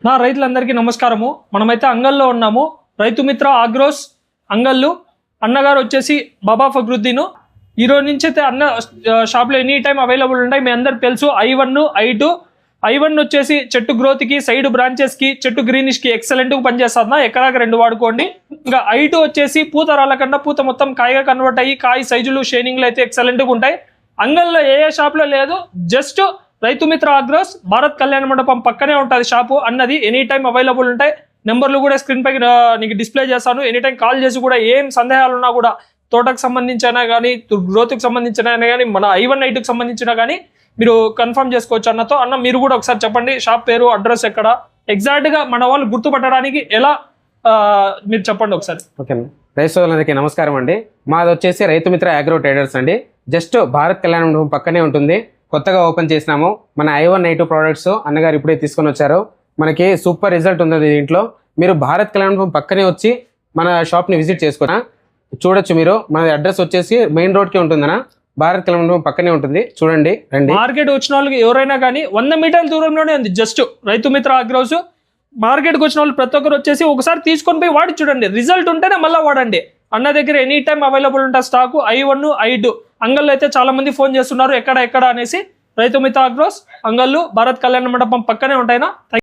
నా రైతులందరికీ నమస్కారము. మనమైతే అంగల్లో ఉన్నాము. రైతు మిత్ర ఆగ్రోస్ అంగళ్ళు. అన్నగారు వచ్చేసి బాబా ఫక్రుద్దీన్. ఈ రోజు నుంచి అయితే అన్న షాప్లో ఎనీ టైం అవైలబుల్ ఉంటాయి. మీ అందరికి తెలుసు I1 I2. I1 వచ్చేసి చెట్టు గ్రోత్కి, సైడ్ బ్రాంచెస్కి, చెట్టు గ్రీనిష్కి ఎక్సలెంట్గా పనిచేస్తుందా, ఎకరాకి 2 వాడుకోండి. ఇంకా I2 వచ్చేసి పూత రాళ్ళకుండా పూత మొత్తం కాయగా కన్వర్ట్ అయ్యి కాయ సైజులు షైనింగ్లు అయితే ఎక్సలెంట్గా ఉంటాయి. అంగల్లో ఏ షాప్లో లేదు, జస్ట్ రైతు మిత్ర ఆగ్రోస్ భారత్ కళ్యాణ మండపం పక్కనే ఉంటుంది షాపు అన్నది. ఎనీ టైం అవైలబుల్ ఉంటాయి. నెంబర్లు కూడా స్క్రీన్ పై నీకు డిస్ప్లే చేస్తాను. ఎనీ టైం కాల్ చేసి కూడా ఏం సందేహాలు ఉన్నా కూడా తోటకు సంబంధించిన కానీ, గ్రోత్కి సంబంధించిన కానీ, మన I1 I2కి సంబంధించిన కానీ మీరు కన్ఫర్మ్ చేసుకోవచ్చు అన్నతో. అన్న మీరు కూడా ఒకసారి చెప్పండి, షాప్ పేరు, అడ్రస్ ఎక్కడ, ఎగ్జాక్ట్గా మన వాళ్ళు గుర్తుపట్టడానికి ఎలా మీరు చెప్పండి ఒకసారి. ఓకే, రైతు సోదరులందరికీ నమస్కారం అండి. మాది వచ్చేసి రైతు మిత్ర అగ్రో ట్రేడర్స్ అండి. జస్ట్ భారత్ కళ్యాణ మండపం పక్కనే ఉంటుంది. కొత్తగా ఓపెన్ చేసినాము. మన I1 I2 ప్రోడక్ట్స్ అన్నగారు ఇప్పుడే తీసుకొని వచ్చారు. మనకి సూపర్ రిజల్ట్ ఉంది దీంట్లో. మీరు భారత్ కళ్యాణ మండపం పక్కనే వచ్చి మన షాప్ని విజిట్ చేసుకున్నా చూడొచ్చు. మీరు మన అడ్రస్ వచ్చేసి మెయిన్ రోడ్కి ఉంటుందనా, భారత్ కళ్యాణ మండపం పక్కనే ఉంటుంది. చూడండి, రండి. మార్కెట్ వచ్చిన వాళ్ళకి ఎవరైనా కానీ 100 మీటర్ల దూరంలోనే ఉంది జస్ట్ రైతు మిత్ర అగ్రోస్. మార్కెట్కి వచ్చిన వాళ్ళు ప్రతి ఒక్కరు వచ్చేసి ఒకసారి తీసుకొని పోయి వాడి చూడండి. రిజల్ట్ ఉంటేనే మళ్ళీ వాడండి. అన్న దగ్గర ఎనీ టైం అవైలబుల్ ఉంటుంది స్టాకు. I1 I2 అంగళ్ళు అయితే చాలా మంది ఫోన్ చేస్తున్నారు ఎక్కడ అనేసి. రైతు మిత్ర అగ్రోస్ అంగళ్ళు భారత్ కళ్యాణ మండపం పక్కనే ఉంటాయినా.